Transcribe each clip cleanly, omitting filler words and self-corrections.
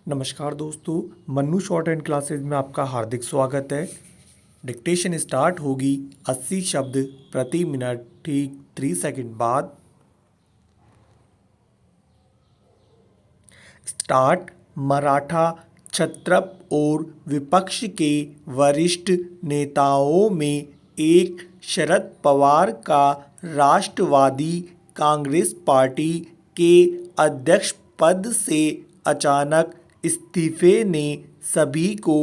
नमस्कार दोस्तों, Mannu short and classes में आपका हार्दिक स्वागत है। डिक्टेशन स्टार्ट होगी 80 शब्द प्रति मिनट, ठीक 3 सेकंड बाद। स्टार्ट। मराठा क्षत्रप और विपक्ष के वरिष्ठ नेताओं में एक शरद पवार का राष्ट्रवादी कांग्रेस पार्टी के अध्यक्ष पद से अचानक इस्तीफे ने सभी को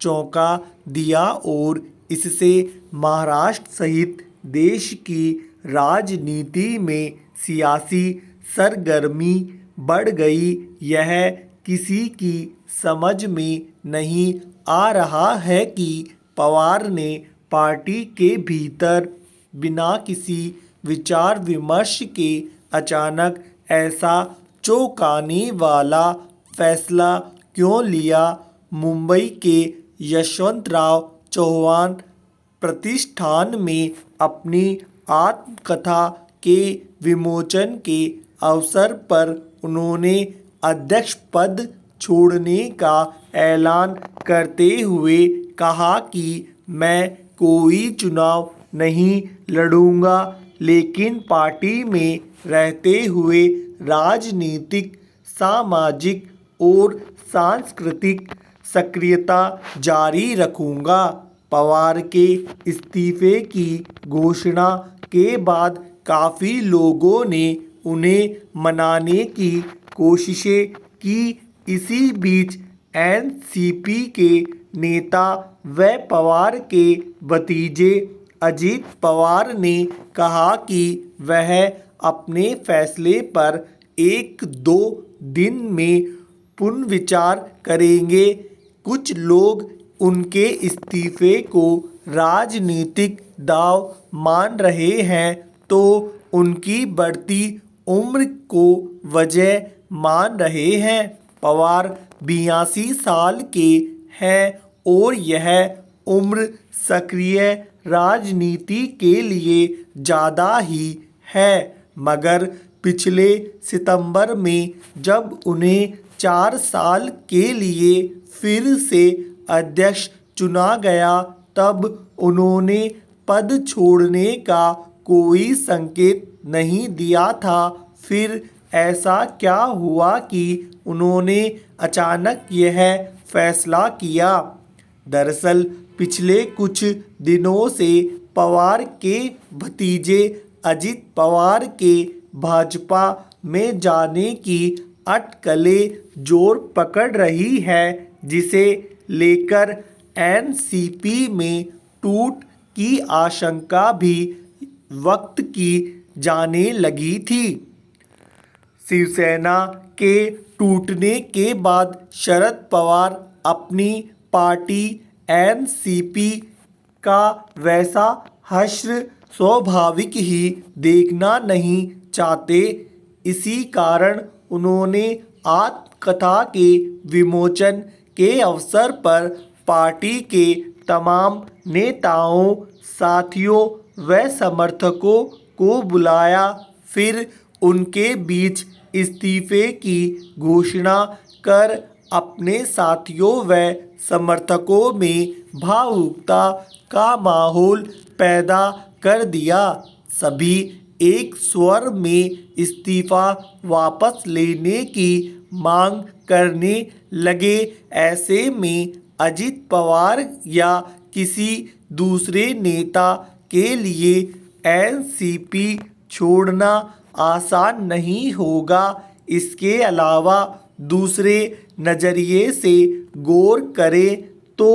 चौंका दिया और इससे महाराष्ट्र सहित देश की राजनीति में सियासी सरगर्मी बढ़ गई। यह किसी की समझ में नहीं आ रहा है कि पवार ने पार्टी के भीतर बिना किसी विचार विमर्श के अचानक ऐसा चौंकाने वाला फैसला क्यों लिया। मुंबई के यशवंतराव चौहान प्रतिष्ठान में अपनी आत्मकथा के विमोचन के अवसर पर उन्होंने अध्यक्ष पद छोड़ने का ऐलान करते हुए कहा कि मैं कोई चुनाव नहीं लड़ूंगा, लेकिन पार्टी में रहते हुए राजनीतिक, सामाजिक और सांस्कृतिक सक्रियता जारी रखूंगा। पवार के इस्तीफे की घोषणा के बाद काफ़ी लोगों ने उन्हें मनाने की कोशिशें की। इसी बीच एनसीपी के नेता व पवार के भतीजे अजित पवार ने कहा कि वह अपने फैसले पर 1-2 दिन में पुनर्विचार करेंगे। कुछ लोग उनके इस्तीफे को राजनीतिक दांव मान रहे हैं तो उनकी बढ़ती उम्र को वजह मान रहे हैं। पवार 82 साल के हैं और यह उम्र सक्रिय राजनीति के लिए ज़्यादा ही है, मगर पिछले सितंबर में जब उन्हें 4 साल के लिए फिर से अध्यक्ष चुना गया तब उन्होंने पद छोड़ने का कोई संकेत नहीं दिया था। फिर ऐसा क्या हुआ कि उन्होंने अचानक यह फैसला किया। दरअसल पिछले कुछ दिनों से पवार के भतीजे अजित पवार के भाजपा में जाने की अटकलें जोर पकड़ रही है, जिसे लेकर एनसीपी में टूट की आशंका भी वक्त की जाने लगी थी। शिवसेना के टूटने के बाद शरद पवार अपनी पार्टी एनसीपी का वैसा हश्र स्वाभाविक ही देखना नहीं चाहते। इसी कारण उन्होंने आत्मकथा के विमोचन के अवसर पर पार्टी के तमाम नेताओं, साथियों व समर्थकों को बुलाया। फिर उनके बीच इस्तीफे की घोषणा कर अपने साथियों व समर्थकों में भावुकता का माहौल पैदा कर दिया। सभी एक स्वर में इस्तीफा वापस लेने की मांग करने लगे। ऐसे में अजित पवार या किसी दूसरे नेता के लिए एनसीपी छोड़ना आसान नहीं होगा। इसके अलावा दूसरे नज़रिए से गौर करें तो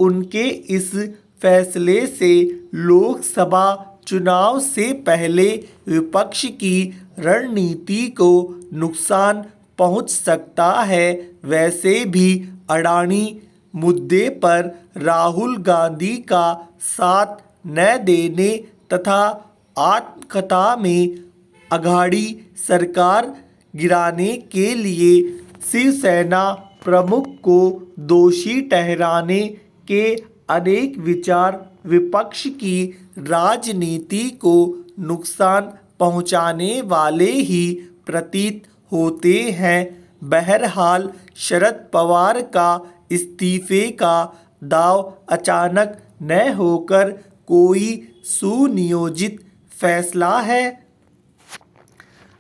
उनके इस फैसले से लोकसभा चुनाव से पहले विपक्ष की रणनीति को नुकसान पहुंच सकता है। वैसे भी अडानी मुद्दे पर राहुल गांधी का साथ न देने तथा आत्मकथा में अघाड़ी सरकार गिराने के लिए शिवसेना प्रमुख को दोषी ठहराने के अनेक विचार विपक्ष की राजनीति को नुकसान पहुंचाने वाले ही प्रतीत होते हैं। बहरहाल शरद पवार का इस्तीफे का दाव अचानक न होकर कोई सुनियोजित फैसला है।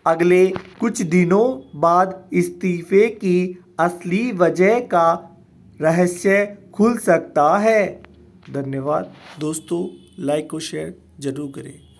अगले कुछ दिनों बाद इस्तीफे की असली वजह का रहस्य खुल सकता है। धन्यवाद दोस्तों, लाइक और शेयर जरूर करें।